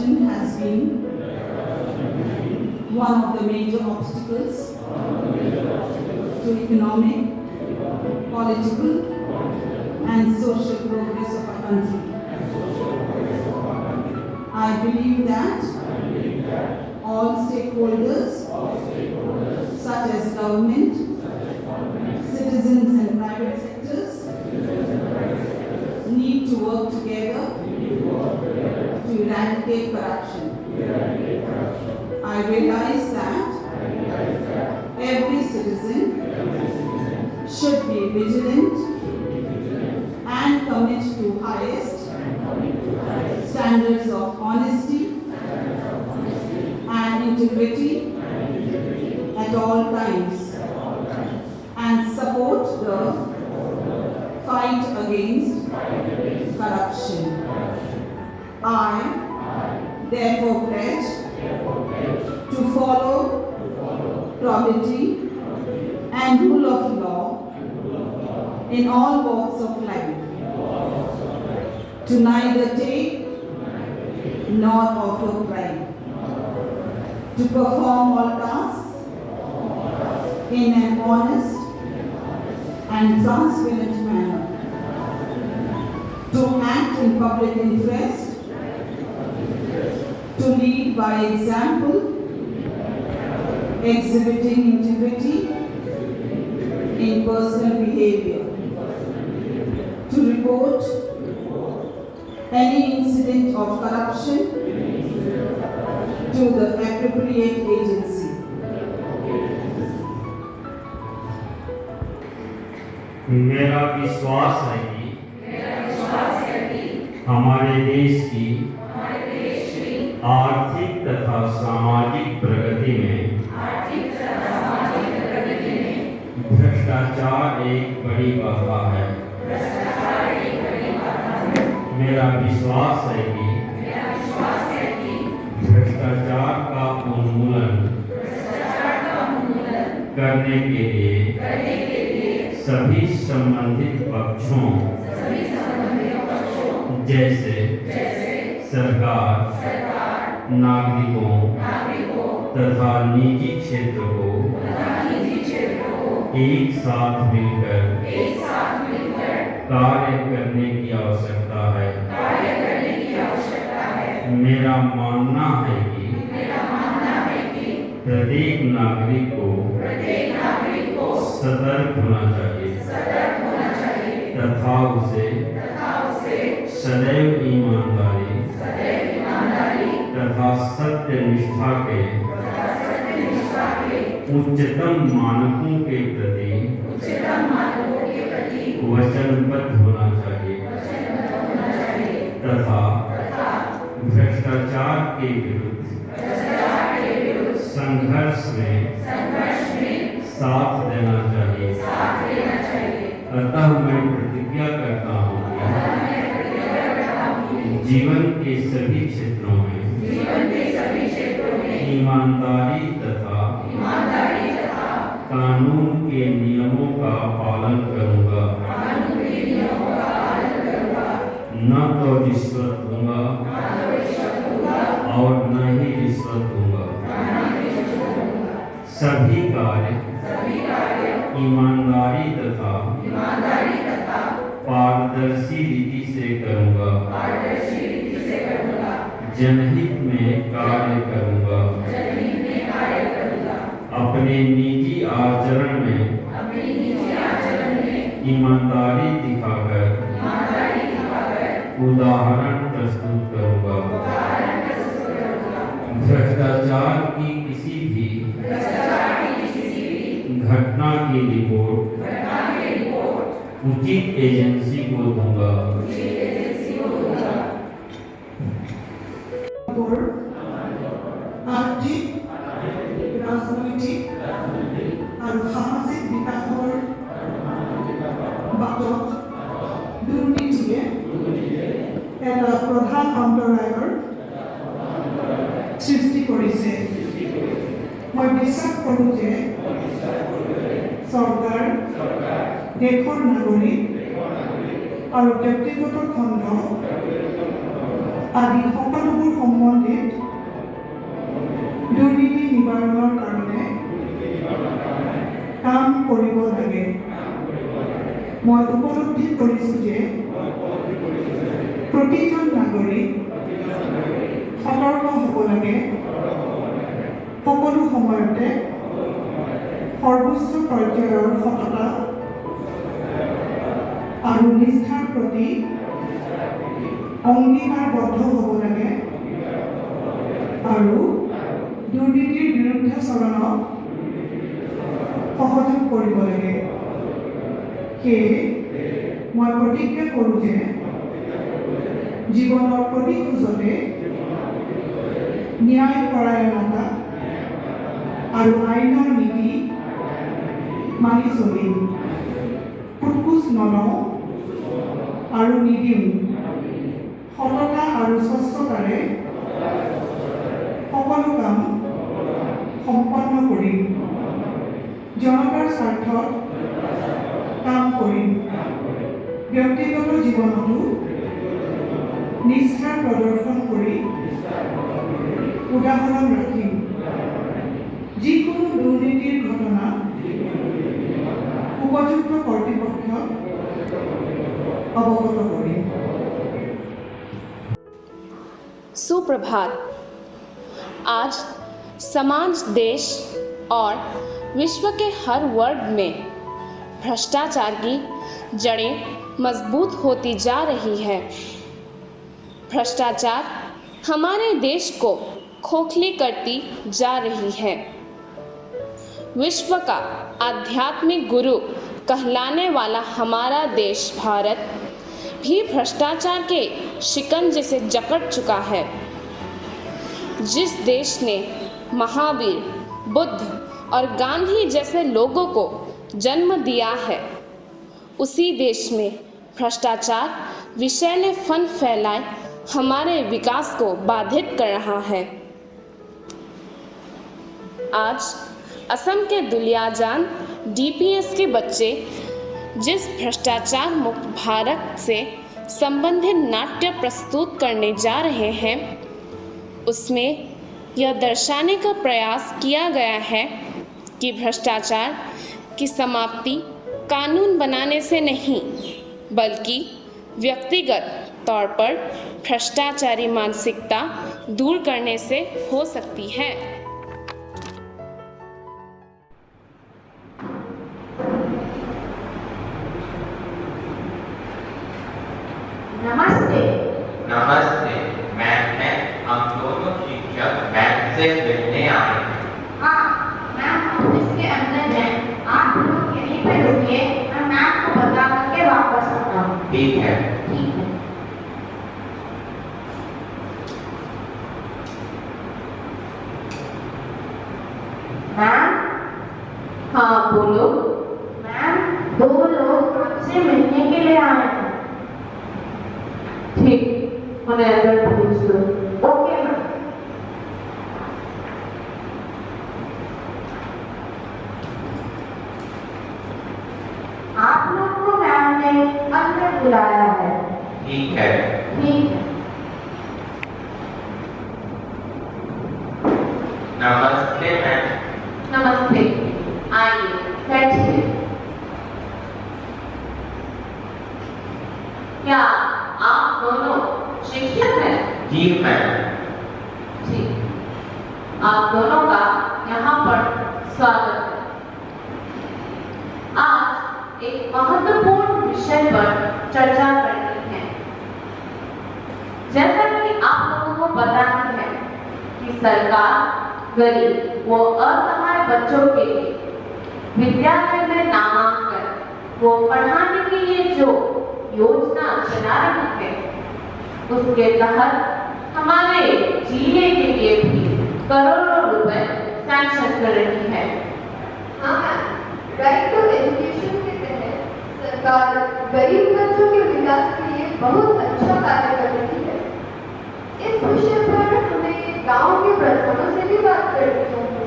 corruption has been one of the major obstacles to economic, political, and social progress of our country. I believe that all stakeholders, such as government, citizens and private sectors, need to work together to eradicate corruption. I realize that every citizen should be vigilant and commit to highest standards of honesty and integrity at all times, and support the fight against corruption. I therefore pledge to follow probity and rule of law in all walks of life, to neither take nor offer bribe, to perform all tasks in an honest and transparent manner, to act in public interest, to lead by example, exhibiting integrity in personal behavior, to report any incident of corruption to the appropriate agency. मेरा विश्वास है कि हमारे देश की आर्थिक तथा सामाजिक प्रगति में भ्रष्टाचार एक बड़ी बाधा है। मेरा विश्वास है कि भ्रष्टाचार का उन्मूलन करने के लिए सभी संबंधित पक्षों जैसे सरकार, नागरिकों तथा निजी क्षेत्र को एक साथ मिलकर कार्य करने की आवश्यकता है। मेरा मानना है कि प्रत्येक नागरिक को सतर्क होना चाहिए तथा उसे सदैव ईमानदारी तथा सत्यनिष्ठा के उच्चतम मानकों के प्रति वचनबद्ध होना चाहिए तथा भ्रष्टाचार के विरुद्ध संघर्ष में साथ देना चाहिए। अतः मैं प्रतिज्ञा करता हूँ कि जीवन के सभी क्षेत्रों में ईमानदारी तथा कानून के नियमों का पालन करूँगा, न तो रिश्वत दूंगा और न ही रिश्वत दूंगा। सभी कार्य ईमानदारी तथा पारदर्शी रीति से करूँगा, जनहित में कार्य करूँगा। अपने निजी आचरण में ईमानदारी दिखाकर उदाहरण प्रस्तुत करूँगा। भ्रष्टाचार की किसी भी घटना की रिपोर्ट उचित एजेंसी को दूंगा। आर्थिक, राजनৈতিক আৰু সামাজিক বিকাশৰ বাটত দুৰ্নীতিয়ে এটা প্ৰধান অন্তৰায়ৰ সৃষ্টি কৰিছে। মই বিশ্বাস কৰোঁ যে চৰকাৰ, দেশৰ নাগৰিক আৰু ব্যক্তিগত খণ্ড আদি সকলোবোৰ সম্বন্ধে নিবাৰণৰ কাৰণে কাম কৰিব লাগে। মই উপলব্ধি কৰিছোঁ যে প্ৰতিজন নাগৰিক সতৰ্ক হ'ব লাগে, সকলো সময়তে সৰ্বোচ্চ পৰ্যায়ৰ সততা আৰু নিষ্ঠাৰ প্ৰতি অংগীকাৰবদ্ধ হ'ব লাগে আৰু দুৰ্নীতিৰ বিৰুদ্ধাচৰণত সহযোগ কৰিব লাগে। সেয়ে মই প্ৰতিজ্ঞা কৰোঁ যে জীৱনৰ প্ৰতি খোজতে ন্যায় পৰায়ণতা আৰু আইনৰ নীতি মানি চলিম। ফুটকুচ নলওঁ আৰু নিদিওঁ। সততা আৰু স্বচ্ছতাৰে সকলো কাম সম্পন্ন কৰিম। জনতাৰ স্বাৰ্থত কাম কৰিম। ব্যক্তিগত জীৱনতো নিষ্ঠাৰ প্ৰদৰ্শন কৰি উদাহৰণ ৰাখিম। যিকোনো দুৰ্নীতিৰ ঘটনা উপযুক্ত কৰ্তৃপক্ষক অৱগত কৰিম। सुप्रभात। आज समाज, देश और विश्व के हर वर्ग में भ्रष्टाचार की जड़ें मजबूत होती जा रही है। भ्रष्टाचार हमारे देश को खोखली करती जा रही है। विश्व का आध्यात्मिक गुरु कहलाने वाला हमारा देश भारत भी भ्रष्टाचार के शिकंजे से जकड़ चुका है। जिस देश ने महावीर, बुद्ध और गांधी जैसे लोगों को जन्म दिया है, उसी देश में भ्रष्टाचार विषैले फन फैलाए हमारे विकास को बाधित कर रहा है। आज असम के दुलियाजान DPS के बच्चे जिस भ्रष्टाचार मुक्त भारत से संबंधित नाट्य प्रस्तुत करने जा रहे हैं, उसमें यह दर्शाने का प्रयास किया गया है कि भ्रष्टाचार की समाप्ति कानून बनाने से नहीं, बल्कि व्यक्तिगत तौर पर भ्रष्टाचारी मानसिकता दूर करने से हो सकती है। नमस्ते। नमस्ते, मैम हम दोनों शिक्षक बैंक से मिलने आए हैं। हाँ मैम, ऑफिस के अंदर हैं। आप लोग यहीं पर रुकिए, मैं मैम को बता करके वापस आता हूँ। ठीक है। ठीक है। मैम। हाँ बोलो। मैम, 2 लोग आपसे मिलने के लिए आए हैं। ठीक, उन्हें अंदर भेज दो। Okay ma'am. आप लोग को मैम ने अंदर बुलाया है। ठीक है। ठीक है। नमस्ते मैम। नमस्ते, आइए बैठिए। क्या आप दोनों शिक्षक हैं? जी मैम। ठीक, आप दोनों का यहाँ पर स्वागत है। आज एक महत्वपूर्ण विषय पर चर्चा करनी है। जैसा कि आप लोगों को पता ही है कि सरकार गरीब व असहाय बच्चों के लिए विद्यालय में नामांकन वो पढ़ाने के लिए जो योजना चला रही है, उसके तहत हमारे जिले के लिए भी करोड़ों रुपए सैंक्शन कर रही है। हाँ मैम, राइट टू एजुकेशन के तहत सरकार गरीब बच्चों के विकास के लिए बहुत अच्छा कार्य कर रही है। इस विषय पर हमें गांव के प्रधानों से भी बात करनी चाहिए।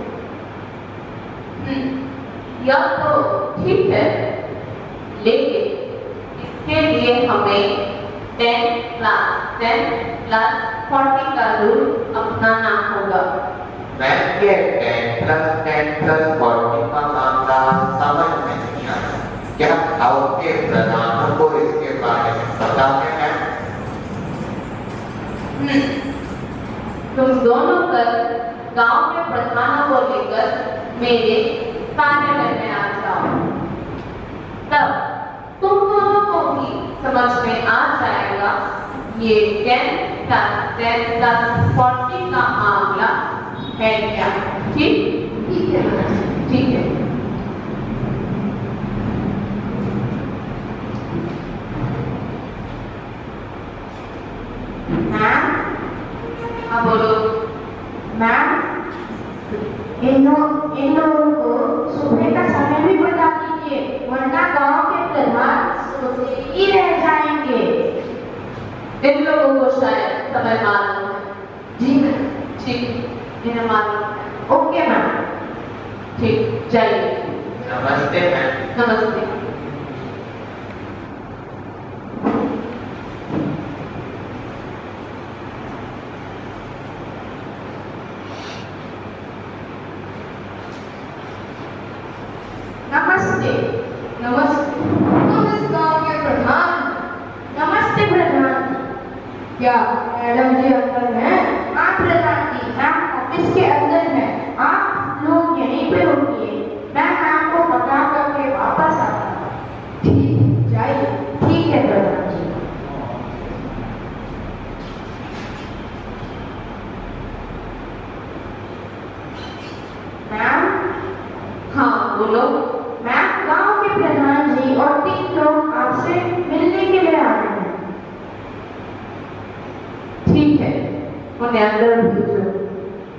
यह तो ठीक है, लेकिन इसके लिए हमें 10+10+40 का रूल अपनाना होगा। मैम ये 10+10 10+10+40 का मामला समझ में नहीं आया। क्या आपके प्रधानों को इसके बारे में पता है? तुम दोनों कल गांव के प्रधानों को लेकर मेरे कार्यालय में आ जाओ। तब तुम दोनों को भी समझ में आ जाएगा ये 10+10+40 का मामला है क्या। ठीक? ठीक है मैम। ठीक है। मैम, हाँ बोलो। मैम, इन लोगों को सुबह का समय भी बता दीजिए, वरना गांव के प्रधान सोते ही रह जाएंगे। इन लोगों को शायद समय मालूम है। जी मैम। ठीक, इन्हें मालूम है। Okay ma'am. ठीक, जाइए। नमस्ते मैम। नमस्ते। नमस्ते। नमस्ते। तुम इस गांव के प्रधान? नमस्ते प्रधान। क्या मैडम जी अंदर हैं? हाँ प्रधान जी, मैम ऑफिस के अंदर है। आप लोग यहीं पे रुकिए, मैं मैम को पता करके वापस आता हूँ। ठीक, जाइए। ठीक है प्रधान जी। मैम, हाँ बोलो। मैम गांव के प्रधान जी और 3 लोग आपसे मिलने के लिए आ रहे हैं। ठीक है, उन्हें अंदर भेजो।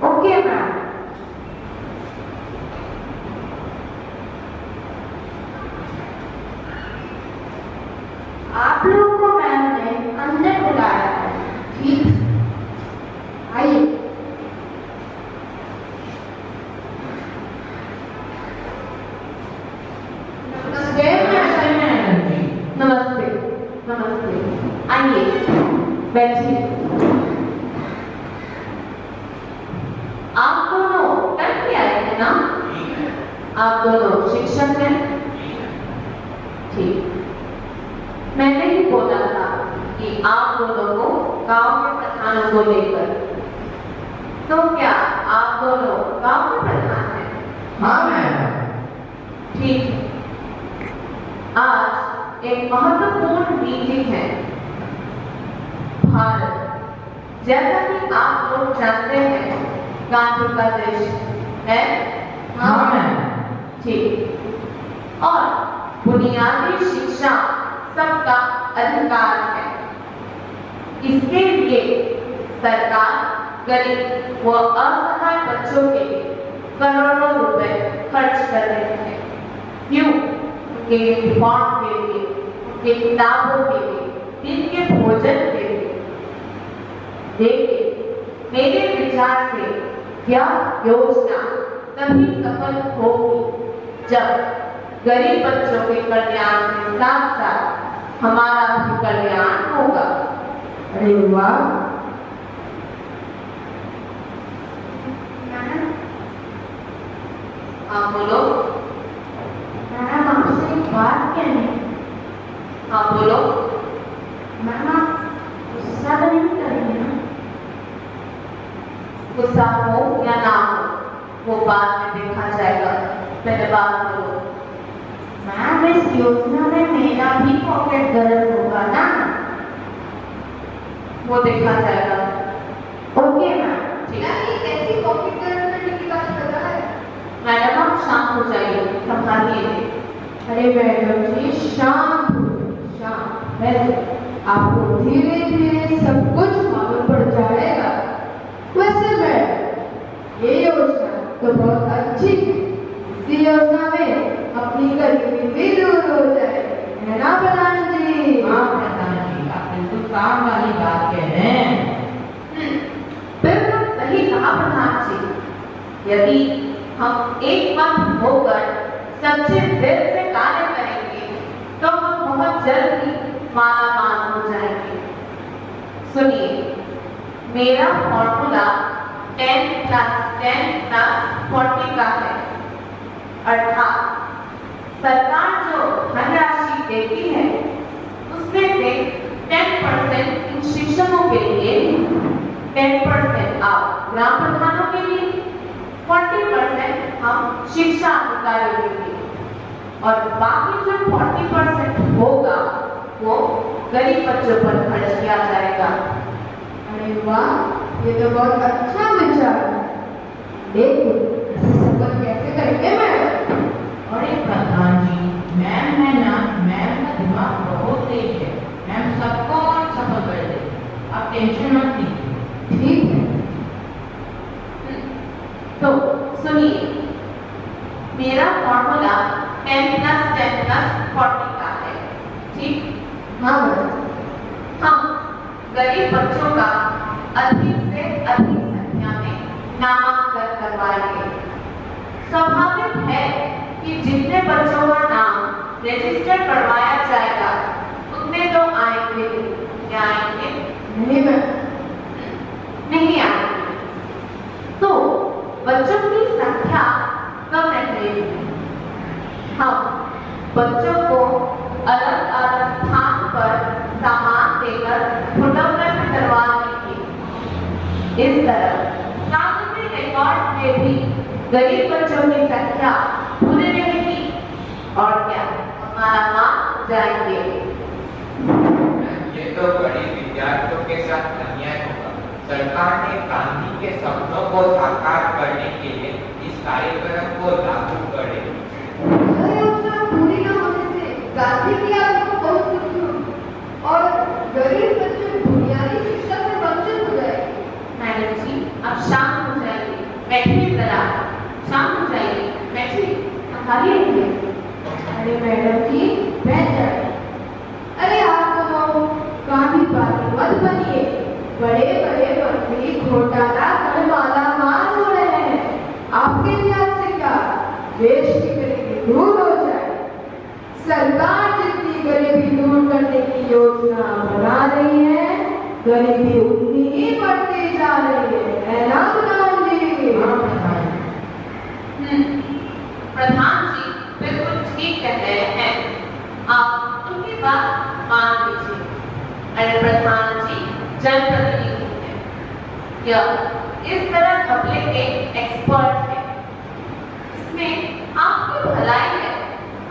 Okay ma'am. आप लोग को मैम ने अंदर बुलाया है। ठीक, आइए। नमस्ते मैडम जी। नमस्ते। नमस्ते, आइए बैठिए। आप दोनों कल के आए हैं ना? आप दोनों शिक्षक हैं? ठीक। मैंने ही बोला था कि आप दोनों को गांव के प्रधानों को लेकर। तो क्या आप दोनों गांव के प्रधान हैं? हाँ मैडम। ठीक है। आज एक महत्वपूर्ण मीटिंग है। भारत, जैसा कि आप लोग जानते हैं, गांधी का देश है। हाँ मैडम। ठीक। और बुनियादी शिक्षा सबका अधिकार है। इसके लिए सरकार गरीब व असहाय बच्चों के लिए करोड़ों रुपए खर्च कर रही है। क्यों? उनके यूनिफॉर्म के लिए, उनके किताबों के लिए, दिन के भोजन के लिए। देखिए, मेरे विचार से यह योजना तभी सफल होगी जब गरीब बच्चों के कल्याण के साथ साथ हमारा भी कल्याण होगा। अरे वाह। हाँ बोलो। मैम आपसे एक बात कहनी है। हाँ बोलो। मैम आप गुस्सा तो नहीं करेंगे ना? गुस्सा हो या ना हो वो बाद में देखा जाएगा, पहले बात करो। मैम इस योजना में मेरा भी पॉकेट गर्म होगा ना? वो देखा जाएगा। Okay ma'am. ठीक। मैम, ये कैसी पॉकेट गर्म करने की बात कर रहा है? मैडम आप शांत हो जाइए, संभालिए। अरे मैडम जी, शांत हो जाइए, शांत। वैसे आपको धीरे धीरे सब कुछ मालूम पड़ जाएगा। वैसे मैडम, ये योजना तो बहुत अच्छी है। इसी योजना में अपनी गरीबी भी दूर हो जाएगी, है ना प्रधान जी? हाँ प्रधान जी, आप बिल्कुल काम वाली बात कह रहे हैं। बिल्कुल सही कहा प्रधान जी। यदि हम एक मत होकर सच्चे दिल से कार्य करेंगे तो हम बहुत जल्द ही मालामाल हो जाएंगे। सुनिए, मेरा फॉर्मूला 10 क्लास 10 क्लास 40 का है। अर्थात सरकार जो धनराशि देती है उसमें से 10% इन शिक्षकों के लिए, 10% आप ग्राम प्रधानों के लिए, 40% हम शिक्षा अधिकारियों के लिए, और बाकी जो 40% होगा वो गरीब बच्चों पर खर्च किया जाएगा। अरे वाह, ये तो बहुत अच्छा विचार है। लेकिन इसे सफल कैसे करेंगे मैडम? अरे प्रधान जी, मैम है ना, मैम का दिमाग बहुत तेज है। मैम सबको सफल कर दे, आप टेंशन मत लीजिए। ठीक है। तो सुनिए, मेरा फॉर्मूला 10 + 10 + 40 का है, ठीक? हाँ मैडम। हम गरीब बच्चों का अधिक से अधिक संख्या में नामांकन करवाएंगे। स्वाभाविक है कि जितने बच्चों का नाम रजिस्टर करवाया जाएगा उतने तो आएंगे नहीं। क्या आएंगे? नहीं मैम। नहीं आएंगे। तो बच्चों की संख्या कम रहेगी। हम बच्चों को अलग अलग स्थान पर सामान देकर फोटोग्राफी करवा देंगे। इस तरह कागजी रिकॉर्ड में भी गरीब बच्चों की संख्या पूरी रहेगी और क्या हमारा मान जाएंगे। ये तो गरीब विद्यार्थियों के साथ अन्याय होगा। सरकार ने गांधी के सपनों को साकार करने के लिए इस कार्यक्रम को लागू करे। यह योजना पूरी न होने से गांधी की आदत को बहुत दुखी होगी और गरीब बच्चे बुनियादी शिक्षा से वंचित हो जाएंगे। मैडम जी, आप शांत हो जाइए, बैठिए जरा, शांत हो जाइए, बैठिए, संभालिए। अरे मैडम जी, बैठ जाइए। अरे आप तो गांधी पार्टी मत बनिए। बड़े बड़े मंत्री घोटाला कर मालामाल हो रहे हैं। आपके लिहाज से क्या देश की गरीबी दूर हो जाए? सरकार जितनी गरीबी दूर करने की योजना बना रही है, गरीबी उतनी ही बढ़ती जा रही है ना प्रधान जी? हाँ प्रधान जी। प्रधान जी बिल्कुल ठीक कह रहे हैं, आप उनकी बात मान लीजिए। अरे प्रधान जी जनप्रतिनिधि हैं, यह इस तरह घपले के एक्सपर्ट हैं। इसमें आपकी भलाई है,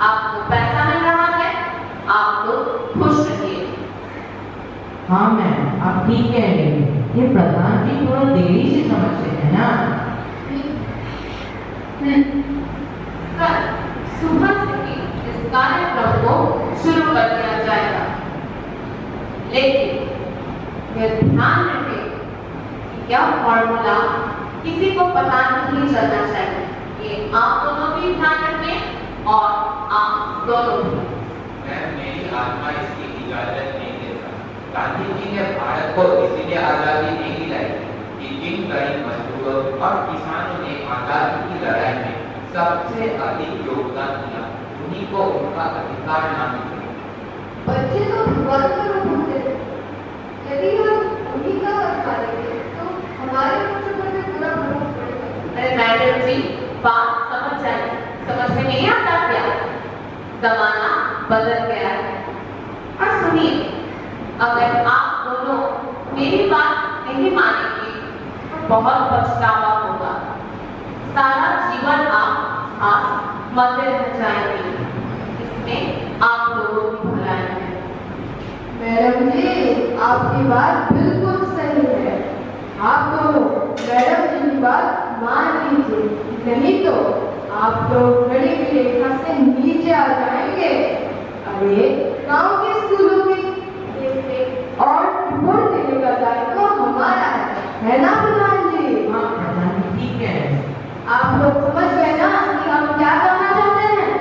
आपको पैसा मिल रहा है, आप लोग खुश रहिए। हाँ मैम, आप ठीक कह रही हैं। ये प्रधान जी थोड़ा देरी से समझते हैं ना। कल सुबह से ही इस कार्यक्रम को शुरू कर दिया जाएगा, लेकिन यह ध्यान रखें कि यह फॉर्मूला किसी को पता नहीं चलना चाहिए। ये आप दोनों भी ध्यान रखें और आप दोनों भी। मेरी आत्मा इसकी इजाजत नहीं देता। गांधी जी ने भारत को इसीलिए आजादी नहीं दिलाई कि जिन गरीब मजदूरों और किसानों ने आजादी की लड़ाई में सबसे अधिक योगदान दिया, उन्हीं को उनका अधिकार ना मिले। बच्चे तो भगवान का रूप होते हैं। यदि हम उन्हीं का अधिकार लेंगे तो हमारे बच्चों पर भी बुरा प्रभाव पड़ेगा। अरे मैडम जी, बात समझ जाइए, समझ में नहीं आता क्या? जमाना बदल गया है। और सुनिए, अगर आप दोनों मेरी बात नहीं मानेंगे तो बहुत पछतावा होगा। सारा जीवन आप मरते रह जाएंगे। इसमें आप लोगों की भलाई है। मैडम जी, आपकी बात बिल्कुल सही है। आप दोनों मैडम जी की बात मान लीजिए, नहीं तो आप लोग गरीबी रेखा से नीचे आ जाएंगे। अरे गांव के स्कूलों की और रिपोर्ट देने का दायित्व हमारा है ना प्रधान जी? हाँ प्रधान जी ठीक है। आप लोग समझ गए ना कि हम क्या करना चाहते हैं?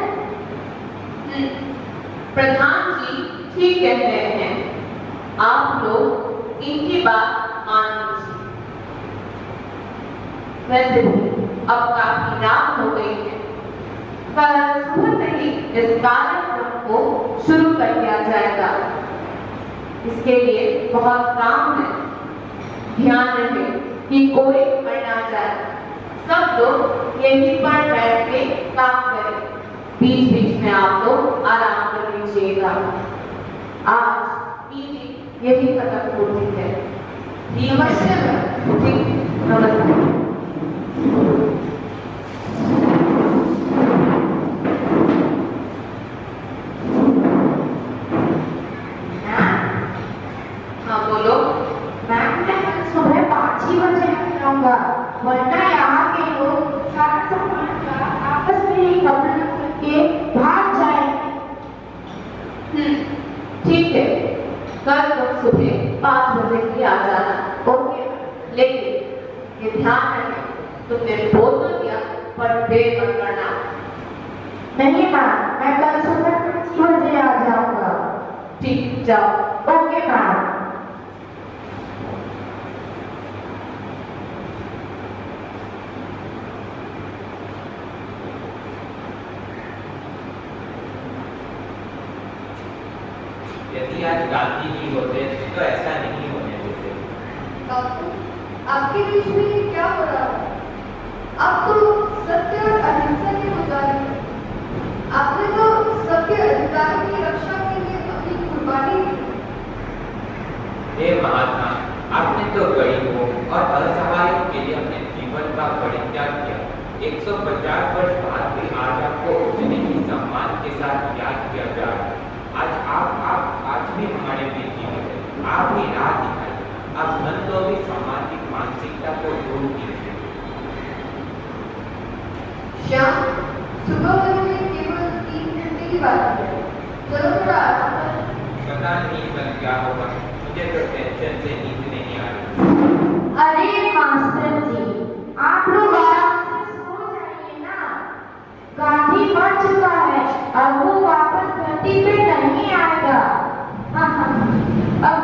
प्रधान जी ठीक कह रहे हैं, आप लोग इनकी बात मान लीजिए। वैसे भी अब काफी रात हो गई है, कल सुबह से ही इस कार्यक्रम को शुरू कर दिया जाएगा। इसके लिए बहुत काम है। ध्यान रहे कि कोई मर ना जाए। टेबल पर बैठ के काम करें। बीच बीच में आप लोग आराम कर लीजिएगा। आज मीटिंग यही खत्म होती है। नमस्ते मैम। ठीक, नमस्ते। हाँ बोलो। मैम मैं सुबह 5 ही बजे आऊंगा, वरना यहाँ के लोग सारा सामान का आपस में ही कपड़ा करके भाग जाएंगे। ठीक है, कल तुम सुबह 5 बजे ही आ जाना। ओके, लेकिन ये ध्यान रहे तुमने बोल तो दिया पर देर मत करना। नहीं मैम, मैं कल सुबह 5 बजे आ जाऊंगा। ठीक, जाओ। Okay ma'am. यदि आज गांधी जी होते तो ऐसा नहीं होने देते। बापू, आपके बीच में ये क्या हो रहा है? आप तो सत्य और अहिंसा के पुजारी हैं। आपने तो सबके अधिकारों की रक्षा के लिए अपनी कुर्बानी दी। हे महात्मा, आपने तो गरीबों और असहायों के लिए अपने जीवन का परित्याग किया। 150 वर्ष बाद भी आज आपको उतने ही सम्मान के साथ याद किया जा रहा है। आज भी हमारे बीच जीवित है। आप ही राह दिखाइए। आप धन तो भी सामाजिक मानसिकता को दूर कीजिए। श्याम, सुबह मुझे केवल 3 घंटे की बात है। चलो थोड़ा आराम करें। पता नहीं कल क्या होगा। मुझे तो टेंशन से नींद नहीं आ रही। अरे मास्टर जी, आप लोग आराम से सो जाइए ना। गांधी मर चुका है, अब वो वापस धरती पे नहीं आएगा। अब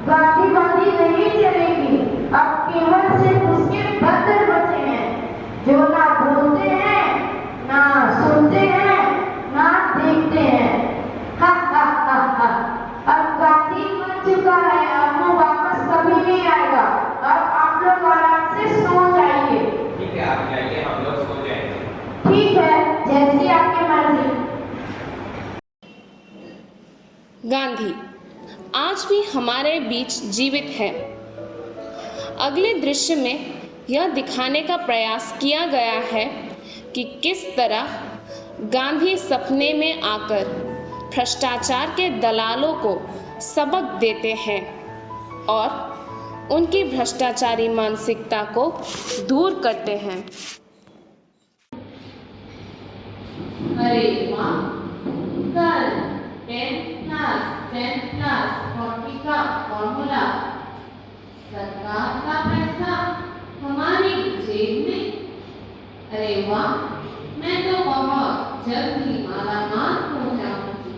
गांधीवादी नहीं चलेगी। अब केवल सिर्फ उसके बंदर बचे हैं, जो ना बोलते हैं, ना सुनते हैं, ना देखते हैं। अब गांधी मर चुका है, अब वो वापस कभी नहीं आएगा। अब आप लोग आराम से सो जाइए। ठीक है, आप जाइए, हम लोग सो जाएंगे। ठीक है, जैसी आपकी मर्जी। गांधी आज भी हमारे बीच जीवित है। अगले दृश्य में यह दिखाने का प्रयास किया गया है कि किस तरह गांधी सपने में आकर भ्रष्टाचार के दलालों को सबक देते हैं और उनकी भ्रष्टाचारी मानसिकता को दूर करते हैं। अरे वाह, कल 10 क्लास 40 का फॉर्मूला, सरकार का पैसा हमारी जेब में। अरे वाह, मैं तो बहुत जल्द ही मालामाल हो जाऊंगी।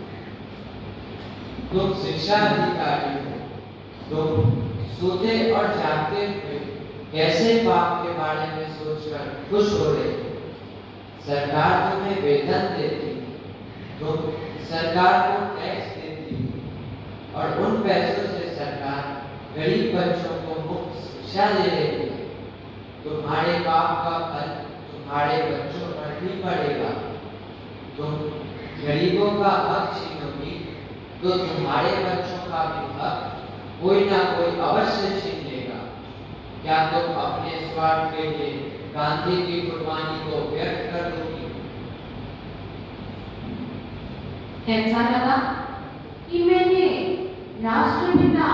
तुम शिक्षा अधिकारी हो, तुम सोते और जागते हुए कैसे पाप के बारे में सोचकर खुश हो रहे हो? सरकार तुम्हें वेतन देती, तुम सरकार को टैक्स देती और उन पैसों से सरकार गरीब बच्चों को मुफ्त शिक्षा दे रही है। तुम्हारे पाप का फल तुम्हारे बच्चों पर भी पड़ेगा। तुम गरीबों का हक छीनोगी तो तुम्हारे बच्चों का भी हक कोई ना कोई अवश्य छीन लेगा। क्या तुम अपने स्वार्थ के लिए गांधी की कुर्बानी को व्यक्त कर दोगी? ऐसा लगा कि मैंने राष्ट्रपिता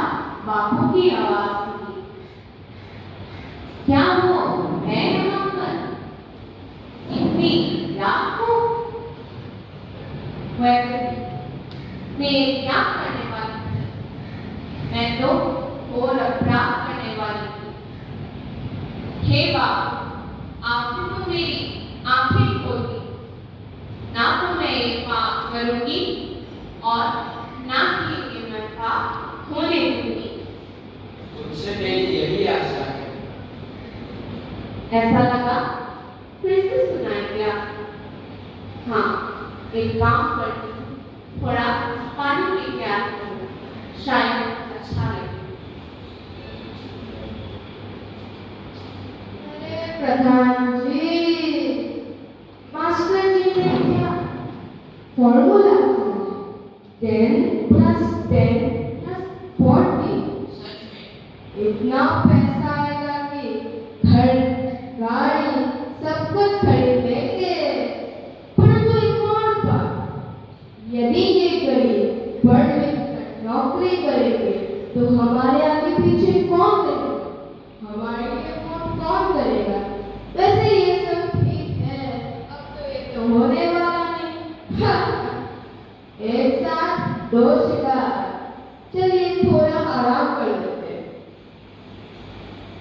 बापू की आवाज सुनी। क्या वो है यहाँ पर? इतनी रात को? वैसे मैं क्या करने वाली थी? मैं तो और अपराध करने वाली थी। हे बापू, आपने तो मेरी आंखें खोल दी। ना तो मैं ये पाप करूंगी और ना ही ये नशा होने दूंगी। तुमसे मेरी यही आशा है। ऐसा लगा फिर से सुनाई दिया। हाँ, एक काम करती हूँ, थोड़ा पानी पी के आती हूँ, शायद अच्छा लगे। अरे प्रधान जी, फॉर्मूला 10 + 10 + 40। सच में इतना पैसा आएगा कि घर गाड़ी सब कुछ खरीद लेंगे। परंतु एक और बात, यदि ये गरीब पढ़ लिख नौकरी करेंगे तो हमारे आगे पीछे कौन करेगा, हमारे लिए वोट कौन करेगा। वैसे ये सब ठीक है, अब तो ये तो होने वाला नहीं। एक साथ 2 शिकार। चलिए थोड़ा आराम कर लेते हैं।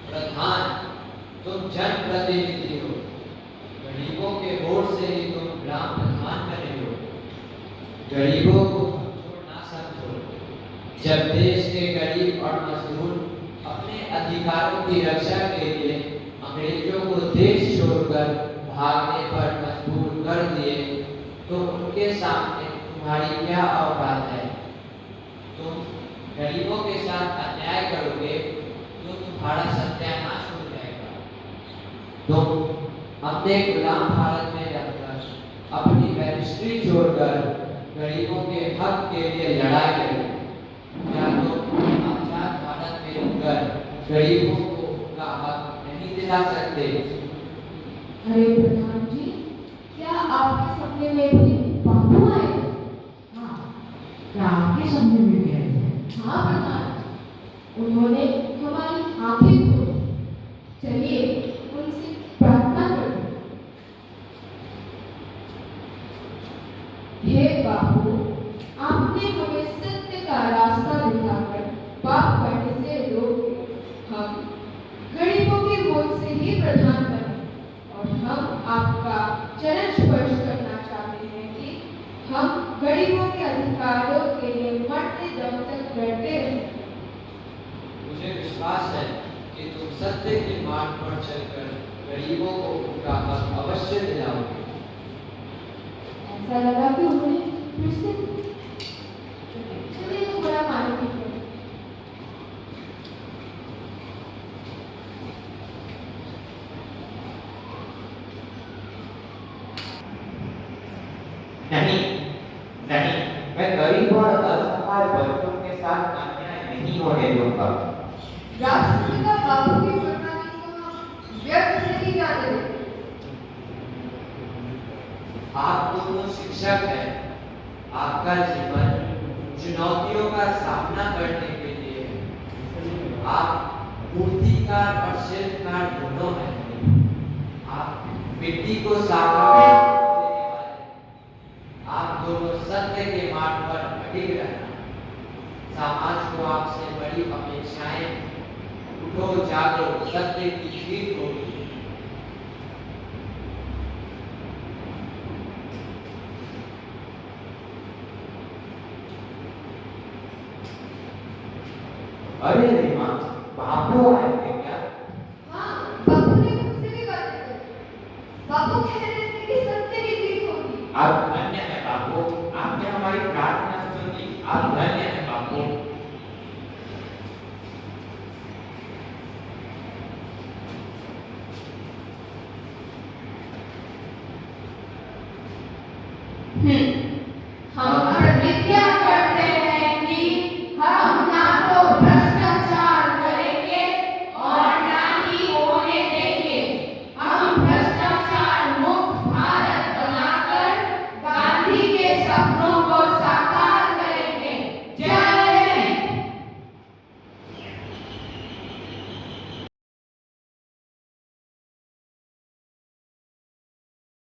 प्रधान, तुम जनप्रतिनिधि हो, गरीबों के वोट से ही तुम ग्राम प्रधान बने हो। गरीबों को कमजोर ना समझो। जब देश के गरीब और मजदूर अपने अधिकारों की रक्षा के लिए अंग्रेजों को देश छोड़कर भागने पर मजबूर कर दिए, तो उनके सामने तुम्हारी क्या औकात है। तुम गरीबों के साथ अन्याय करोगे तो तुम्हारा सत्यानाश हो जाएगा। तुम अपने गुलाम भारत में रहकर अपनी बैरिस्ट्री छोड़कर गरीबों के हक के लिए लड़ाई करोगे। क्या तुम आजाद भारत में रहकर गरीबों को उनका हक नहीं दिला सकते। अरे प्रधान जी, क्या आपके सपने में भी बापू आए? हाँ, क्या आपके सपने में भी आए थे? हाँ प्रधान, उन्होंने हमारी आंखें खोली। चलिए उनसे प्रार्थना करते हैं। हे बापू, आपने हमें सत्य का रास्ता दिखाकर पाप करने से रोके। हम गरीबों के वोट से ही प्रधान बने और हम आपका चरण स्पर्श करना चाहते हैं कि हम गरीबों के अधिकारों के लिए मरते दम तक लड़ते रहें। मुझे विश्वास है कि तुम सत्य के मार्ग पर चलकर गरीबों को उनका हक अवश्य दिलाओगे। ऐसा लगा कि उन्होंने फिर से चलिए थोड़ा पानी पीते हैं। नहीं नहीं, मैं गरीब और असहाय बच्चों के साथ अन्याय नहीं होने दूंगा। राष्ट्रपिता बापू की प्रणाली को हम व्यर्थ नहीं जाने देंगे। आप दोनों शिक्षक हैं। आपका जीवन चुनौतियों का सामना करने के लिए है। आप मूर्तिकार और शिल्पकार दोनों हैं। आप मिट्टी को साकार देने वाले। आप दोनों सत्य के मार्ग पर अडिग रहना। समाज को आपसे बड़ी अपेक्षाएं। उठो जागो, सत्य की जीत होगी। अरे रीमा, बापू आए थे क्या? हाँ, बापू ने मुझसे भी बातें करी। बापू कह रहे थे कि सत्य की जीत होगी। आप धन्य हैं बापू, आपने हमारी प्रार्थना सुनी। आप धन्य हैं बापू। हम प्रतिज्ञा